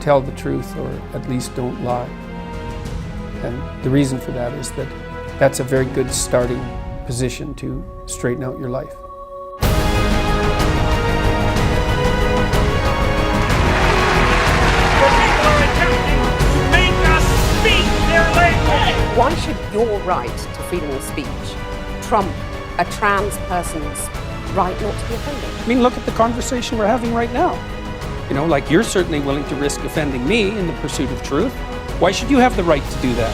tell the truth, or at least don't lie. And the reason for that is that that's a very good starting position to straighten out your life. Why should your right to freedom of speech trump a trans person's right not to be offended? I mean, look at the conversation we're having right now. You know, like, you're certainly willing to risk offending me in the pursuit of truth. Why should you have the right to do that?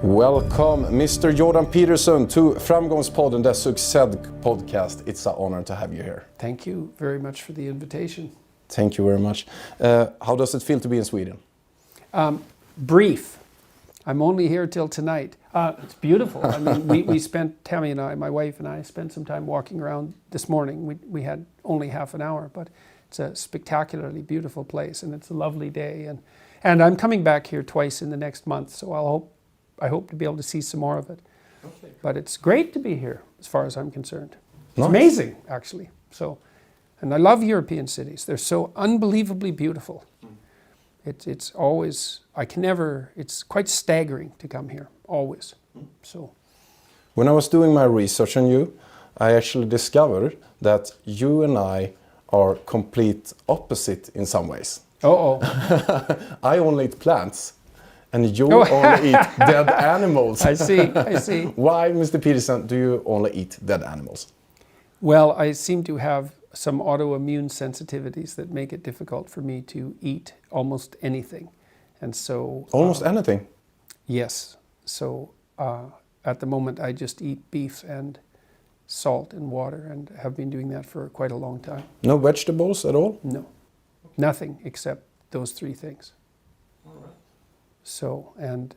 Welcome, Mr. Jordan Peterson, to Framgångspodden, the Success podcast. It's an honor to have you here. Thank you very much for the invitation. Thank you very much. How does it feel to be in Sweden? Brief. I'm only here till tonight. It's beautiful. I mean, we spent, Tammy and I, my wife and I, spent some time walking around this morning. We had only half an hour, but it's a spectacularly beautiful place, and it's a lovely day. And I'm coming back here twice in the next month, so I hope to be able to see some more of it. Okay. But it's great to be here, as far as I'm concerned. It's nice. Amazing, actually. And I love European cities. They're so unbelievably beautiful. It's always, it's quite staggering to come here, always. So, when I was doing my research on you, I actually discovered that you and I are complete opposite in some ways. Uh-oh. I only eat plants, and you only eat dead animals. I see. Why, Mr. Peterson, do you only eat dead animals? Well, I seem to have some autoimmune sensitivities that make it difficult for me to eat almost anything. And so... Almost anything? Yes. So at the moment I just eat beef and salt and water, and have been doing that for quite a long time. No vegetables at all? No. Nothing except those three things. All right. So, and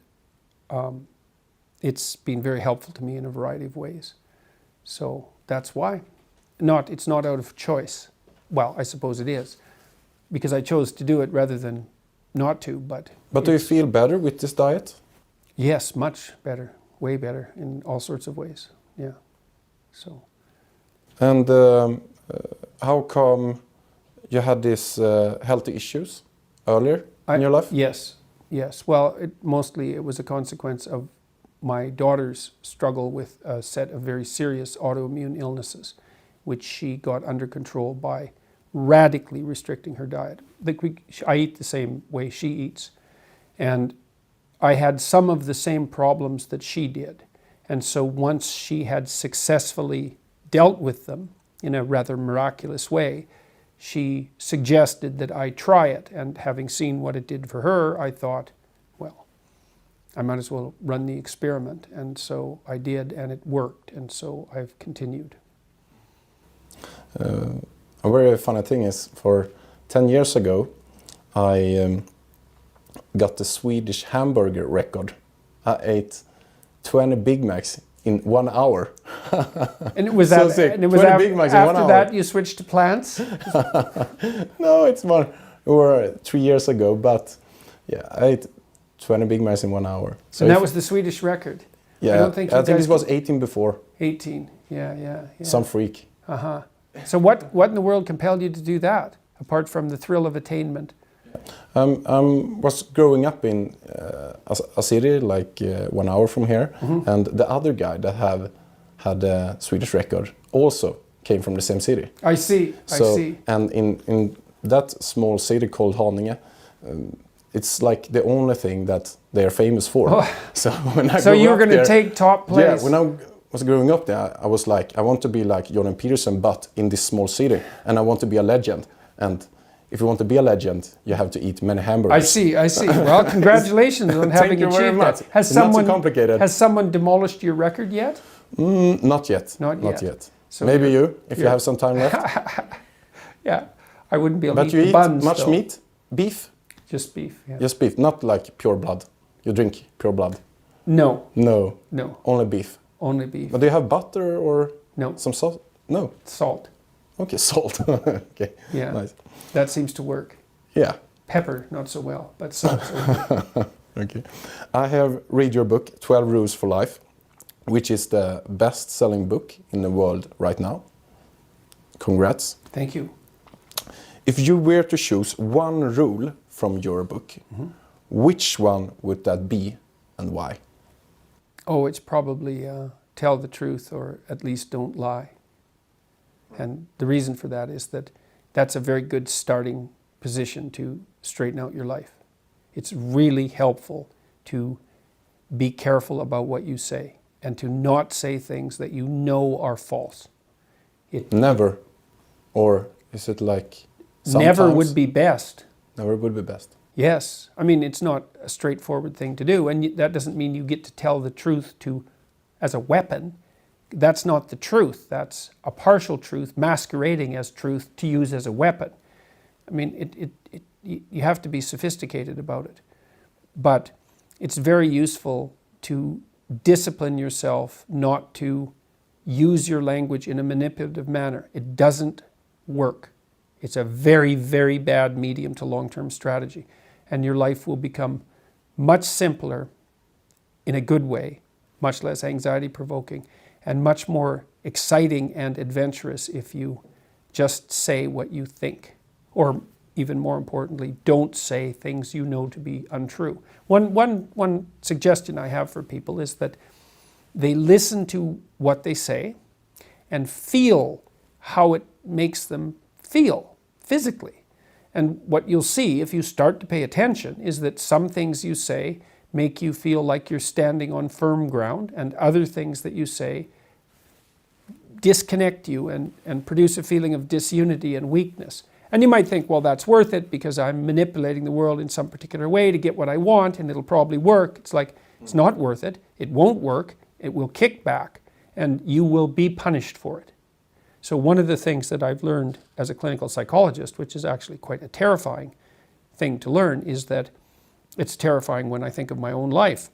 it's been very helpful to me in a variety of ways. So that's why. It's not out of choice. Well, I suppose it is, because I chose to do it rather than not to, but... But do you feel better with this diet? Yes, much better, way better in all sorts of ways, yeah. So. And how come you had these healthy issues earlier in your life? Yes. Well, mostly it was a consequence of my daughter's struggle with a set of very serious autoimmune illnesses, which she got under control by radically restricting her diet. I eat the same way she eats, and I had some of the same problems that she did. And so once she had successfully dealt with them in a rather miraculous way, she suggested that I try it, and having seen what it did for her, I thought, well, I might as well run the experiment. And so I did, and it worked, and so I've continued. A very funny thing is, for 10 years ago, I got the Swedish hamburger record. I ate 20 Big Macs in 1 hour. And it was so sick. 20 Big Macs in 1 hour. After that you switched to plants? No, it's more, or 3 years ago, but yeah, I ate 20 Big Macs in 1 hour. So that was the Swedish record? Yeah, I think it was 18 before. 18, yeah. Some freak. Uh-huh. So what in the world compelled you to do that, apart from the thrill of attainment? I was growing up in a city like 1 hour from here, and the other guy that had a Swedish record also came from the same city. I see. And in that small city called Haninge, it's like the only thing that they are famous for. Oh. So when I so you were going to take top place? Yeah, when I was growing up there, I was like, I want to be like Jordan Peterson, but in this small city, and I want to be a legend. And if you want to be a legend, you have to eat many hamburgers. I see. Well, congratulations on having achieved that. It's not so complicated. Has someone demolished your record yet? Not yet. Not yet. So maybe if you have some time left. Yeah, I wouldn't be able to eat the buns. But you eat much though. meat? Beef? Just beef, yeah. Just beef, not like pure blood. You drink pure blood? No. Only beef? Only beef. But do you have butter or no. Some salt? No. Salt. Okay, salt. Okay. Yeah. Nice. That seems to work. Yeah. Pepper, not so well, but salt. Okay. I have read your book, 12 Rules for Life, which is the best-selling book in the world right now. Congrats. Thank you. If you were to choose one rule from your book, which one would that be and why? Oh, it's probably tell the truth, or at least don't lie. And the reason for that is that that's a very good starting position to straighten out your life. It's really helpful to be careful about what you say and to not say things that you know are false. Never? Or is it like Never sometimes? would be best. Never would be best. Yes. I mean, it's not a straightforward thing to do, and that doesn't mean you get to tell the truth as a weapon. That's not the truth. That's a partial truth masquerading as truth to use as a weapon. I mean, you have to be sophisticated about it. But it's very useful to discipline yourself not to use your language in a manipulative manner. It doesn't work. It's a very, very bad medium to long-term strategy. And your life will become much simpler in a good way, much less anxiety-provoking, and much more exciting and adventurous if you just say what you think. Or even more importantly, don't say things you know to be untrue. One suggestion I have for people is that they listen to what they say and feel how it makes them feel physically. And what you'll see if you start to pay attention is that some things you say make you feel like you're standing on firm ground, and other things that you say disconnect you and produce a feeling of disunity and weakness. And you might think, well, that's worth it because I'm manipulating the world in some particular way to get what I want and it'll probably work. It's like, it's not worth it. It won't work. It will kick back and you will be punished for it. So one of the things that I've learned as a clinical psychologist, which is actually quite a terrifying thing to learn, is that it's terrifying when I think of my own life.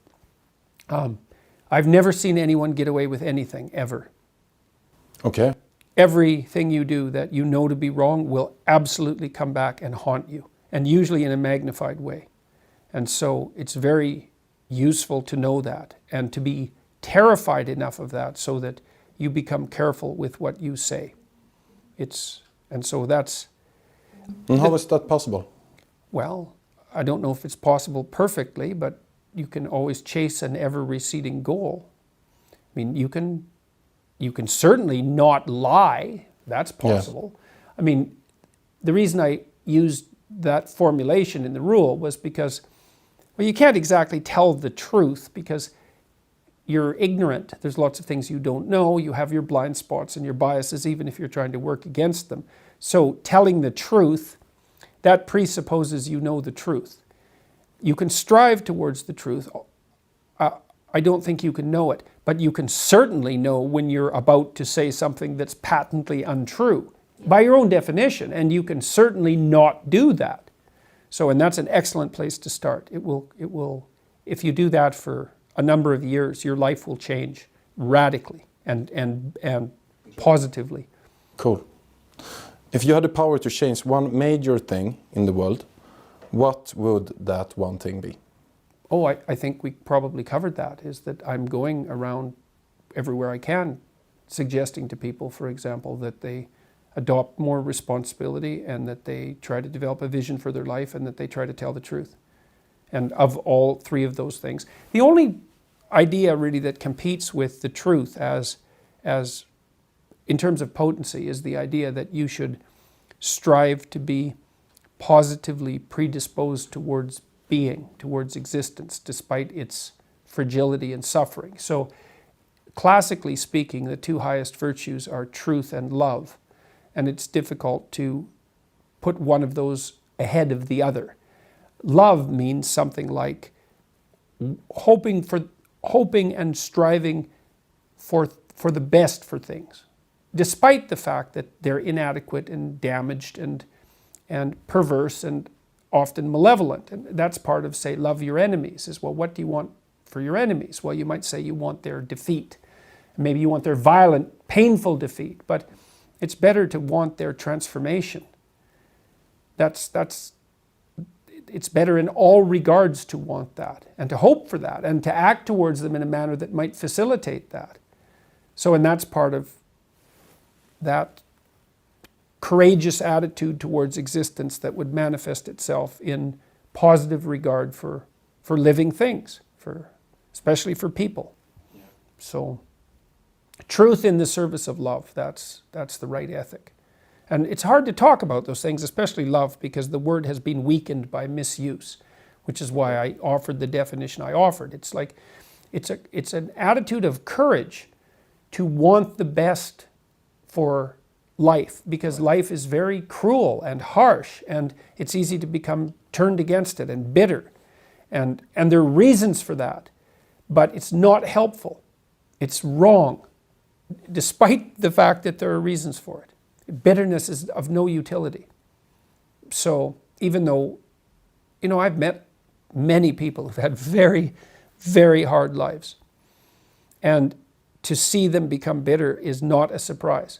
I've never seen anyone get away with anything, ever. Okay. Everything you do that you know to be wrong will absolutely come back and haunt you, and usually in a magnified way. And so it's very useful to know that and to be terrified enough of that so that you become careful with what you say. And so that's... And how is that possible? Well, I don't know if it's possible perfectly, but you can always chase an ever-receding goal. I mean, you can certainly not lie. That's possible. Yeah. I mean, the reason I used that formulation in the rule was because, well, you can't exactly tell the truth because you're ignorant. There's lots of things you don't know. You have your blind spots and your biases, even if you're trying to work against them. So telling the truth, that presupposes you know the truth. You can strive towards the truth. I don't think you can know it, but you can certainly know when you're about to say something that's patently untrue by your own definition, and you can certainly not do that. So, and that's an excellent place to start. It will, if you do that for a number of years, your life will change radically and positively. Cool. If you had the power to change one major thing in the world, what would that one thing be? Oh, I think we probably covered that, is that I'm going around everywhere I can suggesting to people, for example, that they adopt more responsibility and that they try to develop a vision for their life and that they try to tell the truth. And of all three of those things, the only idea really that competes with the truth as in terms of potency is the idea that you should strive to be positively predisposed towards being, towards existence, despite its fragility and suffering. So classically speaking, the two highest virtues are truth and love, and it's difficult to put one of those ahead of the other. Love means something like hoping and striving for the best for things, despite the fact that they're inadequate and damaged and perverse and often malevolent. And that's part of, say, love your enemies, is, well, what do you want for your enemies? Well, you might say you want their defeat. Maybe you want their violent, painful defeat, but it's better to want their transformation. it's better in all regards to want that and to hope for that and to act towards them in a manner that might facilitate that. So, and that's part of that courageous attitude towards existence that would manifest itself in positive regard for living things, especially for people. So, truth in the service of love, that's the right ethic. And it's hard to talk about those things, especially love, because the word has been weakened by misuse, which is why I offered the definition I offered. It's like, it's an attitude of courage to want the best for life, because life is very cruel and harsh, and it's easy to become turned against it and bitter. And there are reasons for that, but it's not helpful. It's wrong, despite the fact that there are reasons for it. Bitterness is of no utility. So even though, I've met many people who've had very, very hard lives, and to see them become bitter is not a surprise.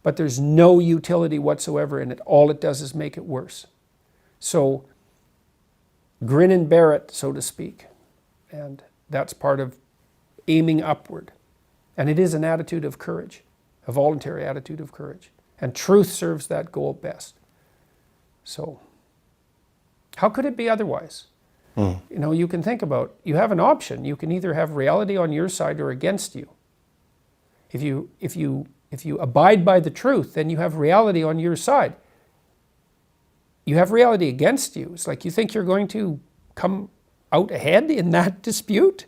But there's no utility whatsoever in it. All it does is make it worse. So grin and bear it, so to speak. And that's part of aiming upward. And it is an attitude of courage, a voluntary attitude of courage. And truth serves that goal best. So how could it be otherwise? You can think about, you have an option. You can either have reality on your side or against you. If you abide by the truth, then you have reality on your side. You have reality against you. It's like you think you're going to come out ahead in that dispute?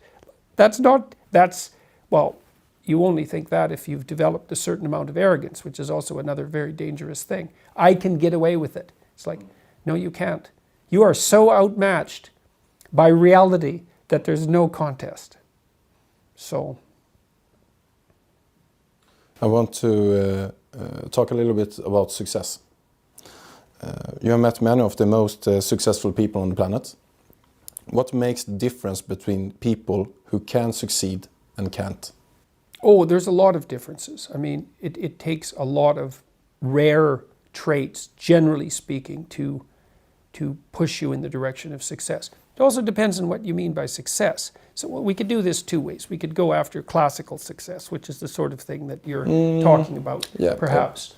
You only think that if you've developed a certain amount of arrogance, which is also another very dangerous thing. I can get away with it. It's like, no, you can't. You are so outmatched by reality that there's no contest. So I want to talk a little bit about success. You have met many of the most successful people on the planet. What makes the difference between people who can succeed and can't? Oh, there's a lot of differences. I mean, it takes a lot of rare traits, generally speaking, to push you in the direction of success. It also depends on what you mean by success. So we could do this two ways. We could go after classical success, which is the sort of thing that you're talking about, perhaps.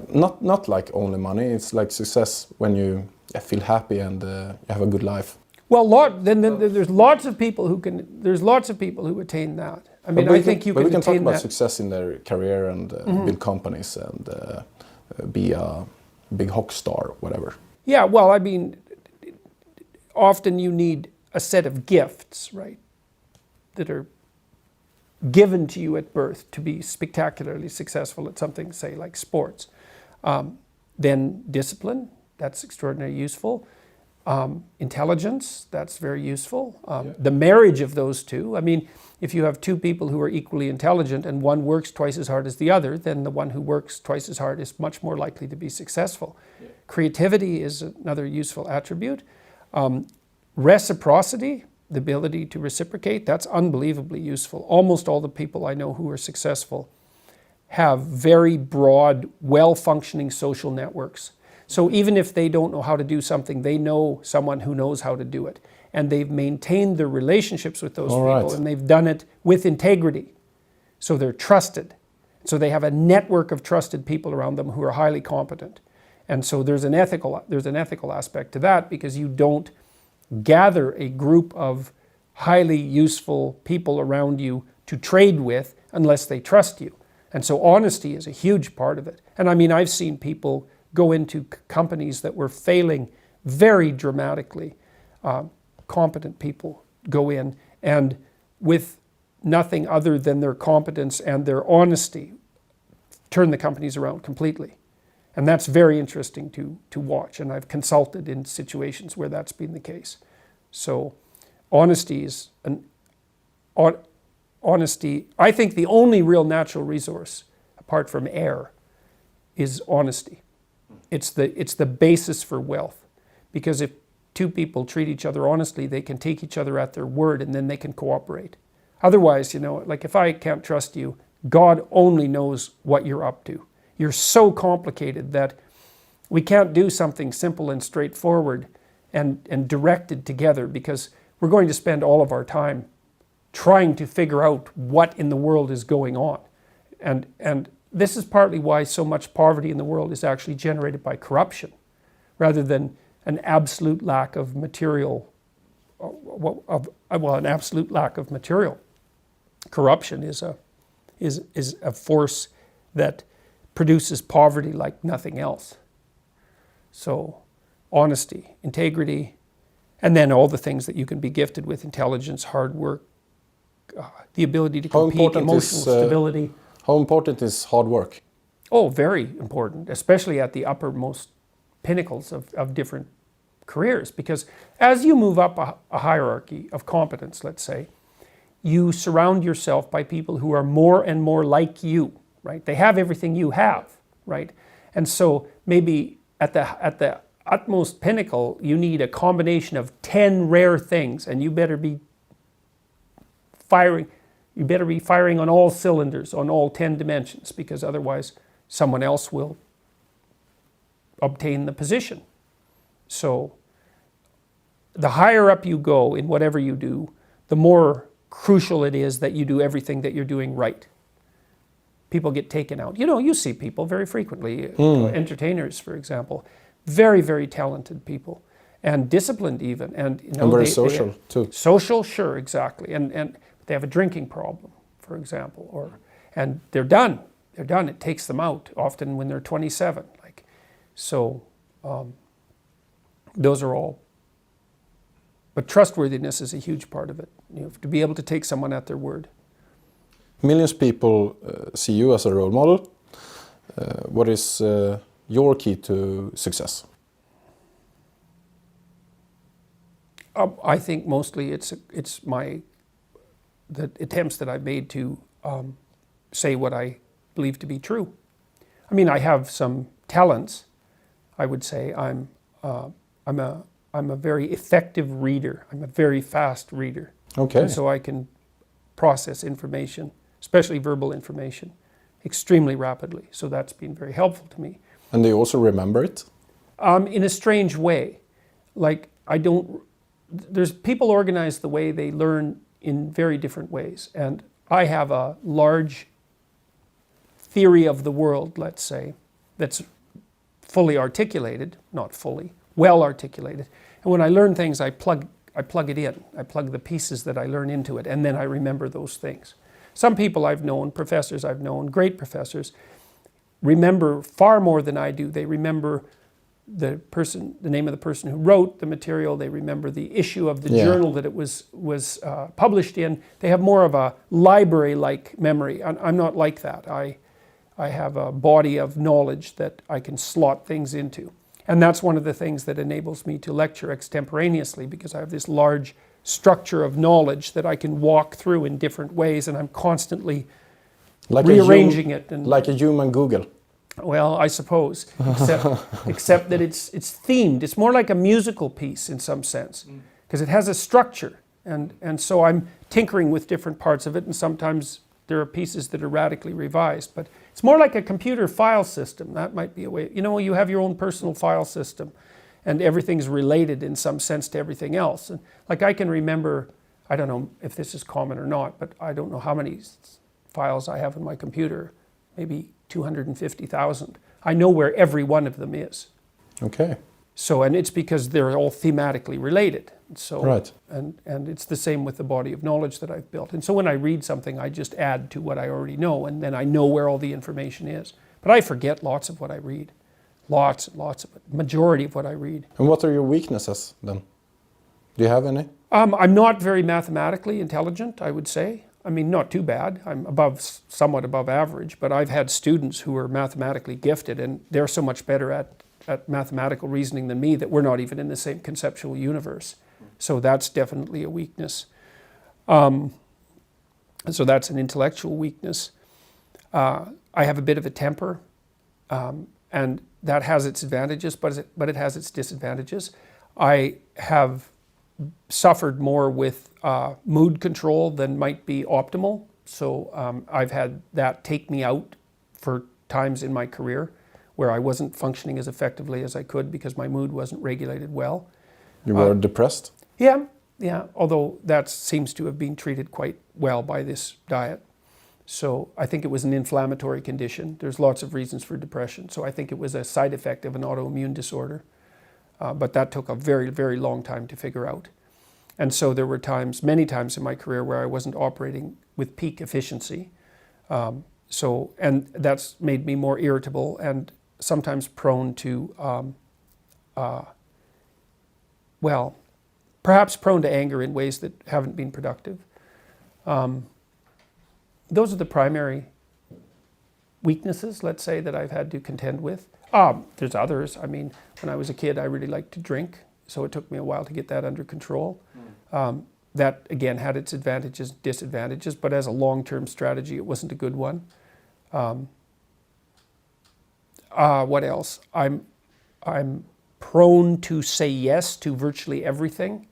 Not like only money. It's like success when you feel happy and you have a good life. Well, then there's lots of people who attain that. I mean, I think you can attain that. But we can talk about success in their career and build companies and be a big hockey star, whatever. Yeah, well, I mean, often you need a set of gifts, right, that are given to you at birth to be spectacularly successful at something, say, like sports. Then discipline, that's extraordinarily useful. Intelligence, that's very useful. The marriage of those two, I mean, if you have two people who are equally intelligent and one works twice as hard as the other, then the one who works twice as hard is much more likely to be successful. Yeah. Creativity is another useful attribute. Reciprocity, the ability to reciprocate, that's unbelievably useful. Almost all the people I know who are successful have very broad, well-functioning social networks. So even if they don't know how to do something, they know someone who knows how to do it. And they've maintained their relationships with those people, and they've done it with integrity. So they're trusted. So they have a network of trusted people around them who are highly competent. And so there's an ethical aspect to that, because you don't gather a group of highly useful people around you to trade with unless they trust you. And so honesty is a huge part of it. And I mean, I've seen people go into companies that were failing very dramatically. Competent people go in and with nothing other than their competence and their honesty turn the companies around completely. And that's very interesting to watch. And I've consulted in situations where that's been the case. So honesty is honesty. I think the only real natural resource, apart from air, is honesty. It's the basis for wealth. Because if two people treat each other honestly, they can take each other at their word and then they can cooperate. Otherwise, like if I can't trust you, God only knows what you're up to. You're so complicated that we can't do something simple and straightforward and directed together, because we're going to spend all of our time trying to figure out what in the world is going on. And this is partly why so much poverty in the world is actually generated by corruption, rather than an absolute lack of material, an absolute lack of material. Corruption is a force that produces poverty like nothing else. So honesty, integrity, and then all the things that you can be gifted with: intelligence, hard work, the ability to compete, emotional stability. How important is hard work? Oh, very important, especially at the uppermost pinnacles of different careers, because as you move up a hierarchy of competence, let's say, you surround yourself by people who are more and more like you, right? They have everything you have, right? And so maybe at the utmost pinnacle, you need a combination of 10 rare things, and you better be firing on all cylinders, on all 10 dimensions, because otherwise someone else will obtain the position. So the higher up you go in whatever you do, the more crucial it is that you do everything that you're doing right. People get taken out. You know, you see people very frequently, entertainers, for example, very, very talented people, and disciplined even. And, you know, and very social too. Social, sure, exactly. And they have a drinking problem, for example, and they're done. They're done. It takes them out, often when they're 27. Those are all. But trustworthiness is a huge part of it. You have to be able to take someone at their word. Millions of people see you as a role model. What is your key to success? I think mostly it's the attempts that I've made to say what I believe to be true. I mean, I have some talents. I would say I'm a very effective reader. I'm a very fast reader. Okay. And so I can process information, especially verbal information, extremely rapidly. So that's been very helpful to me. And do you also remember it? In a strange way. Like, there's people organize the way they learn in very different ways. And I have a large theory of the world, let's say, that's fully articulated, not fully, well articulated. And when I learn things, I plug it in. I plug the pieces that I learn into it, and then I remember those things. Some people I've known, professors I've known, great professors, remember far more than I do. They remember the name of the person who wrote the material. They remember the issue of the journal that it was published in. They have more of a library-like memory. I'm not like that. I have a body of knowledge that I can slot things into. And that's one of the things that enables me to lecture extemporaneously, because I have this large structure of knowledge that I can walk through in different ways, and I'm constantly rearranging it. And, like a human Google. Well, I suppose, except that it's themed. It's more like a musical piece in some sense, because it has a structure. And so I'm tinkering with different parts of it, and sometimes there are pieces that are radically revised. But it's more like a computer file system. That might be a way. You know, you have your own personal file system, and everything's related in some sense to everything else. And like, I can remember, I don't know if this is common or not, but I don't know how many files I have in my computer, maybe 250,000. I know where every one of them is. Okay. So, and it's because they're all thematically related. So, right. And it's the same with the body of knowledge that I've built. And so when I read something, I just add to what I already know, and then I know where all the information is. But I forget lots of what I read. Lots and lots of it. Majority of what I read. And what are your weaknesses then? Do you have any? I'm not very mathematically intelligent, I would say. I mean, not too bad. I'm somewhat above average, but I've had students who are mathematically gifted, and they're so much better at mathematical reasoning than me that we're not even in the same conceptual universe. So that's definitely a weakness. So that's an intellectual weakness. I have a bit of a temper, and that has its advantages, but it has its disadvantages. I have suffered more with mood control than might be optimal. So I've had that take me out for times in my career where I wasn't functioning as effectively as I could because my mood wasn't regulated well. You were depressed? Yeah, although that seems to have been treated quite well by this diet. So I think it was an inflammatory condition. There's lots of reasons for depression. So I think it was a side effect of an autoimmune disorder. But that took a very, very long time to figure out. And so there were times, many times in my career, where I wasn't operating with peak efficiency. And that's made me more irritable and sometimes prone to, perhaps prone to anger in ways that haven't been productive. Those are the primary weaknesses, let's say, that I've had to contend with. There's others. I mean, when I was a kid, I really liked to drink, so it took me a while to get that under control. That, again, had its advantages and disadvantages, but as a long-term strategy, it wasn't a good one. What else? I'm prone to say yes to virtually everything.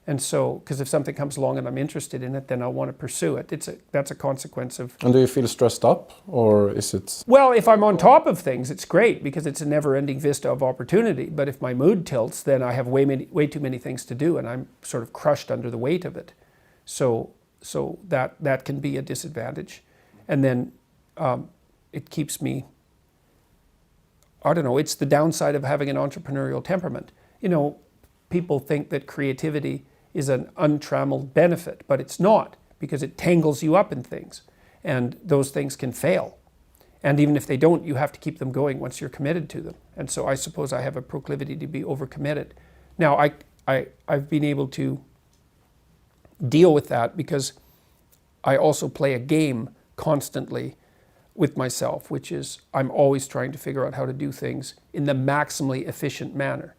And so, because if something comes along and I'm interested in it, then I'll want to pursue it. That's a consequence of... And do you feel stressed up, or is it... Well, if I'm on top of things, it's great, because it's a never-ending vista of opportunity. But if my mood tilts, then I have way too many things to do, and I'm sort of crushed under the weight of it. So that can be a disadvantage. And then it keeps me... I don't know, it's the downside of having an entrepreneurial temperament. You know, people think that creativity is an untrammeled benefit, but it's not, because it tangles you up in things, and those things can fail. And even if they don't, you have to keep them going once you're committed to them. And so I suppose I have a proclivity to be overcommitted. Now, I've been able to deal with that because I also play a game constantly with myself, which is I'm always trying to figure out how to do things in the maximally efficient manner.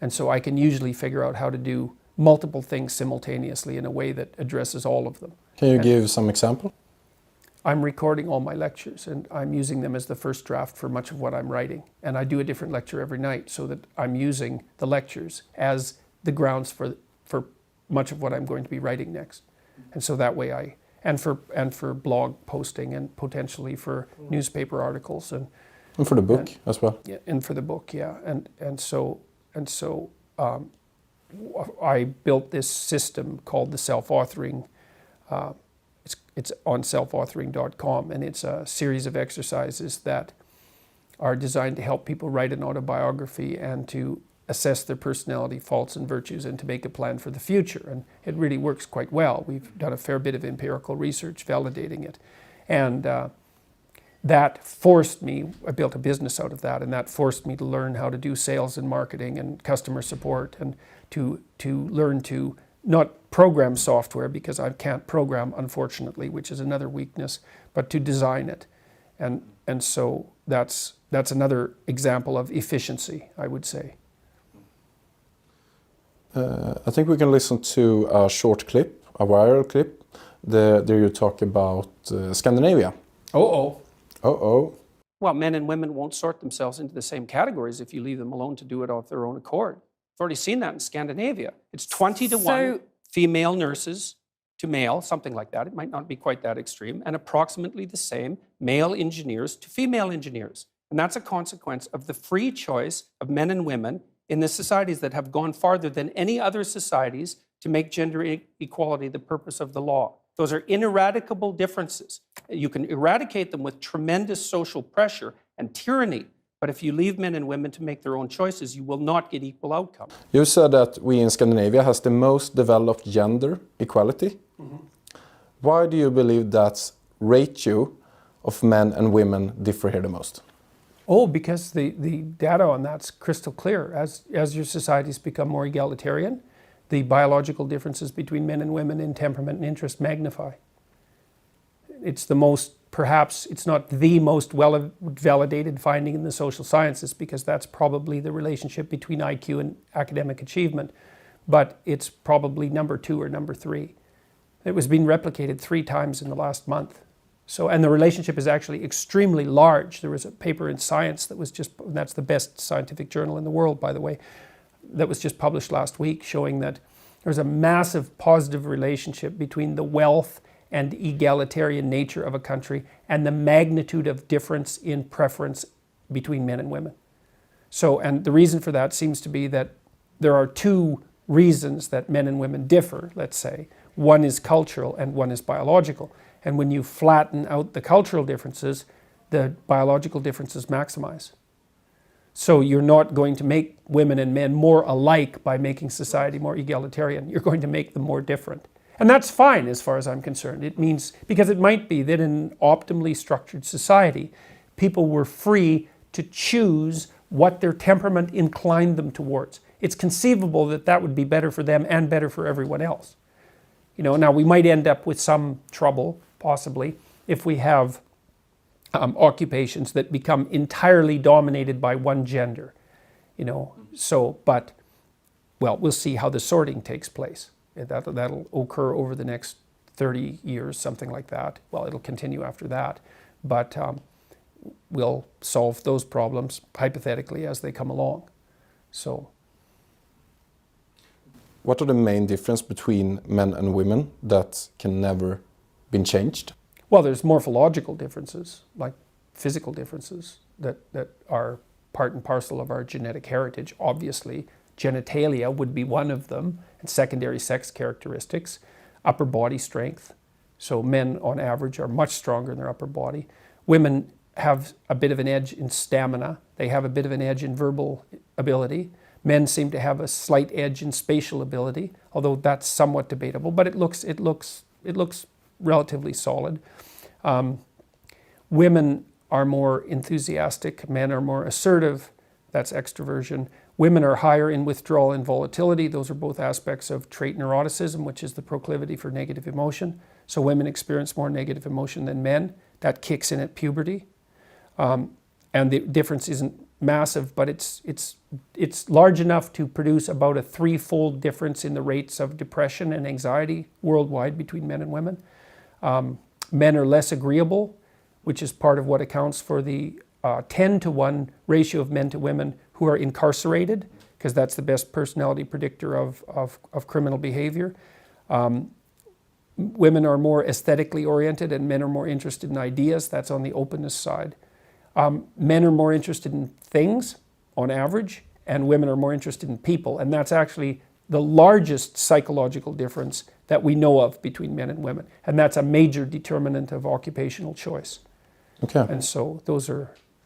And so I can usually figure out how to do multiple things simultaneously in a way that addresses all of them. Can you give some example? I'm recording all my lectures, and I'm using them as the first draft for much of what I'm writing. And I do a different lecture every night, so that I'm using the lectures as the grounds for much of what I'm going to be writing next. And so that way and for blog posting, and potentially for newspaper articles, and for the book as well. Yeah, and for the book, yeah. And so I built this system called the self-authoring. It's on selfauthoring.com, and it's a series of exercises that are designed to help people write an autobiography and to assess their personality, faults and virtues, and to make a plan for the future. And it really works quite well. We've done a fair bit of empirical research validating it. And that forced me, I built a business out of that, and that forced me to learn how to do sales and marketing and customer support, and to learn to not program software, because I can't program, unfortunately, which is another weakness, but to design it. And so that's another example of efficiency, I would say. I think we can listen to a short clip, a viral clip. There you talk about Scandinavia. Well, men and women won't sort themselves into the same categories if you leave them alone to do it of their own accord. I've already seen that in Scandinavia. It's 20 to 1 female nurses to male, something like that. It might not be quite that extreme, and approximately the same male engineers to female engineers. And that's a consequence of the free choice of men and women in the societies that have gone farther than any other societies to make gender equality the purpose of the law. Those are ineradicable differences. You can eradicate them with tremendous social pressure and tyranny, but if you leave men and women to make their own choices, you will not get equal outcome. You said that we in Scandinavia has the most developed gender equality. Mm-hmm. Why do you believe that ratio of men and women differ here the most? Because the data on that's crystal clear. As your societies become more egalitarian, the biological differences between men and women in temperament and interest magnify. It's the most, perhaps it's not the most well validated finding in the social sciences, because that's probably the relationship between IQ and academic achievement, but it's probably number 2 or number 3. It was being replicated 3 times in the last month. So, and the relationship is actually extremely large. There was a paper in Science that was just, and that's the best scientific journal in the world, by the way, that was just published last week, showing that there's a massive positive relationship between the wealth and egalitarian nature of a country and the magnitude of difference in preference between men and women. So, and the reason for that seems to be that there are two reasons that men and women differ, let's say. One is cultural and one is biological. And when you flatten out the cultural differences, the biological differences maximize. So you're not going to make women and men more alike by making society more egalitarian. You're going to make them more different. And that's fine as far as I'm concerned. It means, because it might be that in an optimally structured society, people were free to choose what their temperament inclined them towards. It's conceivable that that would be better for them and better for everyone else. You know, now we might end up with some trouble, possibly, if we have occupations that become entirely dominated by one gender. You know, so, but, well, we'll see how the sorting takes place. That'll occur over the next 30 years, something like that. Well, it'll continue after that. But we'll solve those problems hypothetically as they come along. So, what are the main difference between men and women that can never be changed? well, there's morphological differences, like physical differences that are part and parcel of our genetic heritage. Obviously, genitalia would be one of them, and secondary sex characteristics, upper body strength. So men on average are much stronger in their upper body. Women have a bit of an edge in stamina. They have a bit of an edge in verbal ability. Men seem to have a slight edge in spatial ability, although that's somewhat debatable, but it looks relatively solid. Women are more enthusiastic, men are more assertive, that's extroversion. Women are higher in withdrawal and volatility. Those are both aspects of trait neuroticism, which is the proclivity for negative emotion. So women experience more negative emotion than men. That kicks in at puberty. And the difference isn't massive, but it's large enough to produce about a threefold difference in the rates of depression and anxiety worldwide between men and women. Men are less agreeable, which is part of what accounts for the 10-to-1 ratio of men to women who are incarcerated, because that's the best personality predictor of criminal behavior. Women are more aesthetically oriented and men are more interested in ideas. That's on the openness side. Men are more interested in things on average, and women are more interested in people. And that's actually the largest psychological difference that we know of between men and women. And that's a major determinant of occupational choice. Okay. And so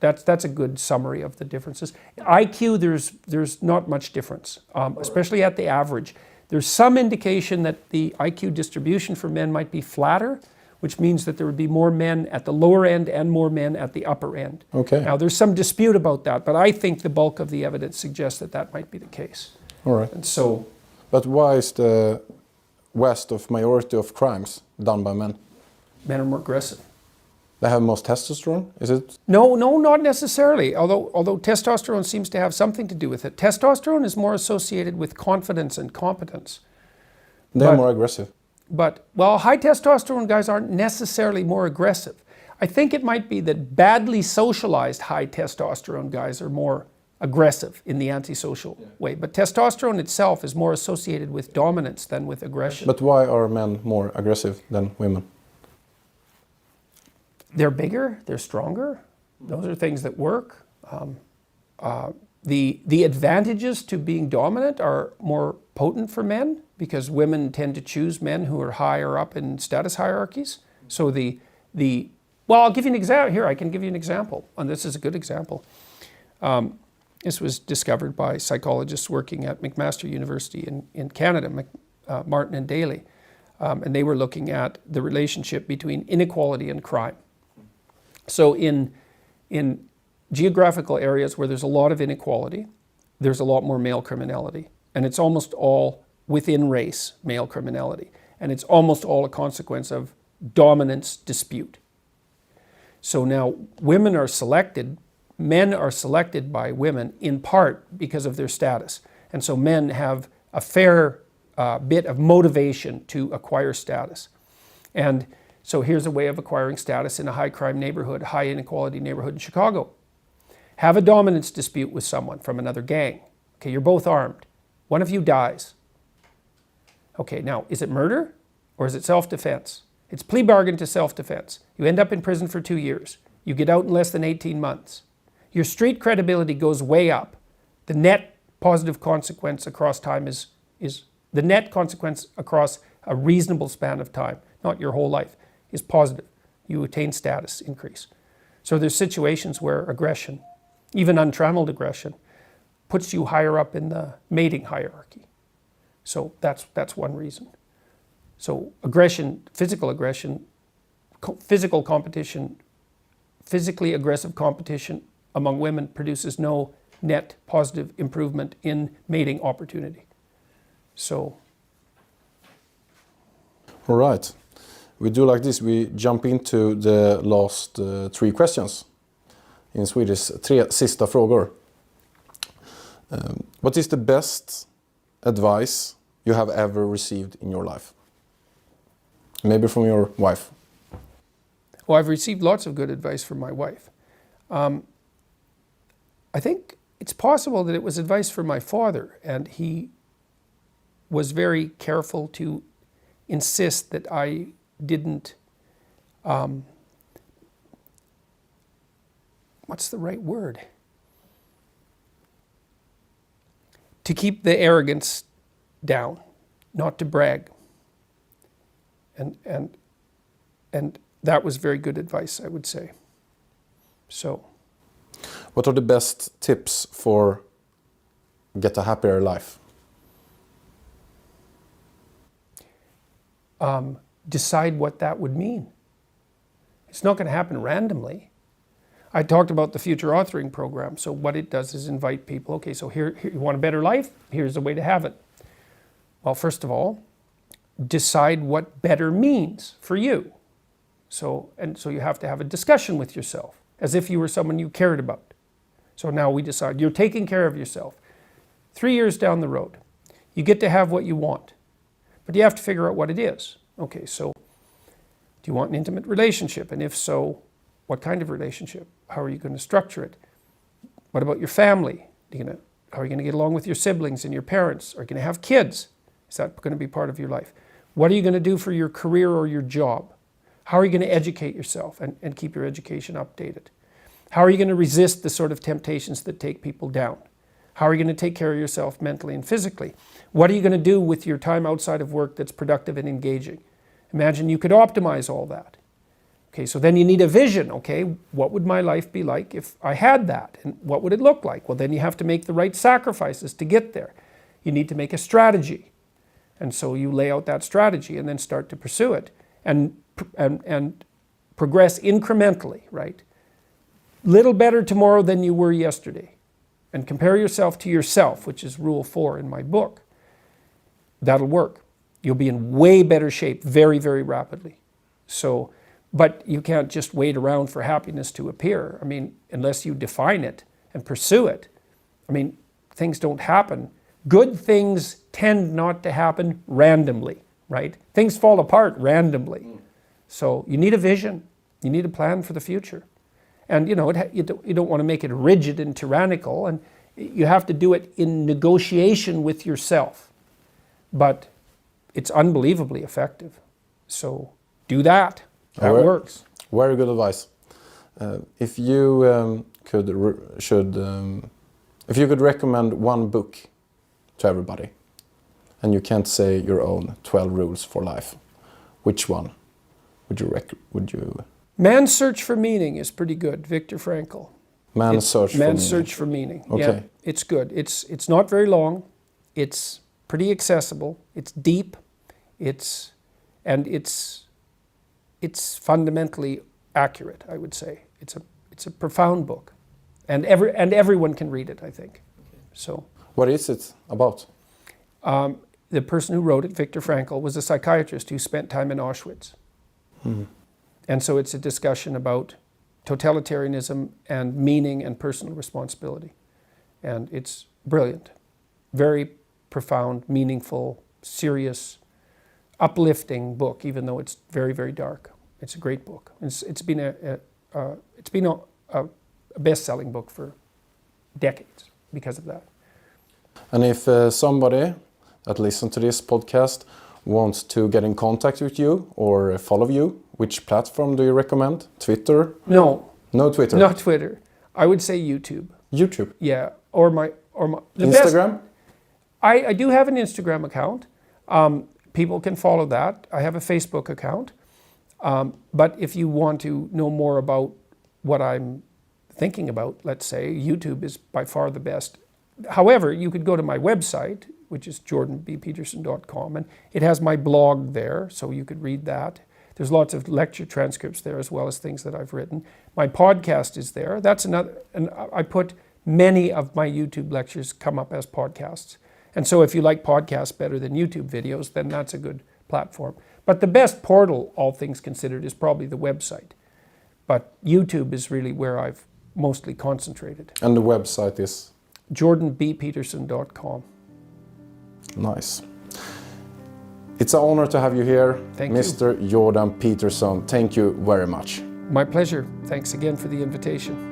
that's a good summary of the differences. IQ, there's not much difference, especially at the average. There's some indication that the IQ distribution for men might be flatter, which means that there would be more men at the lower end and more men at the upper end. Okay. Now, there's some dispute about that, but I think the bulk of the evidence suggests that that might be the case. All right. And so, But why is the vast of majority of crimes done by men? men are more aggressive. They have most testosterone? Is it? No, not necessarily, although testosterone seems to have something to do with it. Testosterone is more associated with confidence and competence. They're But- more aggressive. But, well, high testosterone guys aren't necessarily more aggressive. I think it might be that badly socialized high testosterone guys are more aggressive in the antisocial way. But testosterone itself is more associated with dominance than with aggression. But why are men more aggressive than women? They're bigger, they're stronger. Those are things that work. The advantages to being dominant are more potent for men because women tend to choose men who are higher up in status hierarchies. So well, I'll give you an example. Here, I can give you an example, and this is a good example. This was discovered by psychologists working at McMaster University in Canada, Martin and Daly, and they were looking at the relationship between inequality and crime. So in geographical areas where there's a lot of inequality, there's a lot more male criminality. And it's almost all within race, male criminality. And it's almost all a consequence of dominance dispute. So now men are selected by women in part because of their status. And so men have a fair bit of motivation to acquire status. And so here's a way of acquiring status in a high crime neighborhood, high inequality neighborhood in Chicago. Have a dominance dispute with someone from another gang. Okay, you're both armed. One of you dies. Okay, now, is it murder or is it self-defense? It's plea bargain to self-defense. You end up in prison for 2 years. You get out in less than 18 months. Your street credibility goes way up. The net positive consequence across time is the net consequence across a reasonable span of time, not your whole life, is positive. You attain status increase. So there's situations where aggression, even untrammeled aggression, puts you higher up in the mating hierarchy. So that's one reason. So aggression, physical competition, physically aggressive competition among women produces no net positive improvement in mating opportunity. So. All right. We do like this. We jump into the last 3 questions. In Swedish, 3 sista frågor. What is the best advice you have ever received in your life? Maybe from your wife. Well, I've received lots of good advice from my wife. I think it's possible that it was advice from my father, and he was very careful to insist that I didn't, what's the right word? To keep the arrogance down, not to brag. And that was very good advice, I would say. So. What are the best tips for get a happier life? Decide what that would mean. It's not going to happen randomly. I talked about the future authoring program. So what it does is invite people, okay, so here you want a better life? Here's the way to have it. Well, first of all, decide what better means for you. So you have to have a discussion with yourself as if you were someone you cared about. So now we decide you're taking care of yourself. 3 years down the road, you get to have what you want, but you have to figure out what it is. Okay, so do you want an intimate relationship? And if so, what kind of relationship? How are you going to structure it? What about your family? How are you going to get along with your siblings and your parents? Are you going to have kids? Is that going to be part of your life? What are you going to do for your career or your job? How are you going to educate yourself and keep your education updated? How are you going to resist the sort of temptations that take people down? How are you going to take care of yourself mentally and physically? What are you going to do with your time outside of work that's productive and engaging? Imagine you could optimize all that. Okay, so then you need a vision. Okay, what would my life be like if I had that? And what would it look like? Well, then you have to make the right sacrifices to get there. You need to make a strategy. And so you lay out that strategy and then start to pursue it and progress incrementally, right? Little better tomorrow than you were yesterday. And compare yourself to yourself, which is rule 4 in my book. That'll work. You'll be in way better shape very, very rapidly. So, but you can't just wait around for happiness to appear. I mean, unless you define it and pursue it. I mean, things don't happen. Good things tend not to happen randomly, right? Things fall apart randomly. So you need a vision. You need a plan for the future. And you don't want to make it rigid and tyrannical, and you have to do it in negotiation with yourself. But it's unbelievably effective. So do that. That works. Very good advice. If you if you could recommend one book to everybody, and you can't say your own 12 rules for life, which one would you? Man's Search for Meaning is pretty good, Viktor Frankl. Man's Search for Meaning. Okay. Yeah, it's good. It's not very long. It's pretty accessible. It's deep. It's fundamentally accurate, I would say. It's a profound book, and everyone can read it, I think. So. What is it about? The person who wrote it, Viktor Frankl, was a psychiatrist who spent time in Auschwitz. Mm-hmm. And so it's a discussion about totalitarianism and meaning and personal responsibility. And it's brilliant. Very profound, meaningful, serious, uplifting book, even though it's very, very dark. It's a great book. It's been a best-selling book for decades because of that. And if somebody that listens to this podcast wants to get in contact with you or follow you, which platform do you recommend? Twitter? No. No Twitter? Not Twitter. I would say YouTube. YouTube? Yeah. Or the best- Instagram? I do have an Instagram account. People can follow that. I have a Facebook account. But if you want to know more about what I'm thinking about, let's say, YouTube is by far the best. However, you could go to my website, which is jordanbpeterson.com, and it has my blog there, so you could read that. There's lots of lecture transcripts there as well as things that I've written. My podcast is there. That's another, and I put many of my YouTube lectures come up as podcasts. And so if you like podcasts better than YouTube videos, then that's a good platform. But the best portal, all things considered, is probably the website. But YouTube is really where I've mostly concentrated. And the website is? jordanbpeterson.com. Nice. It's an honor to have you here, Thank you. Mr. Jordan Peterson. Thank you very much. My pleasure. Thanks again for the invitation.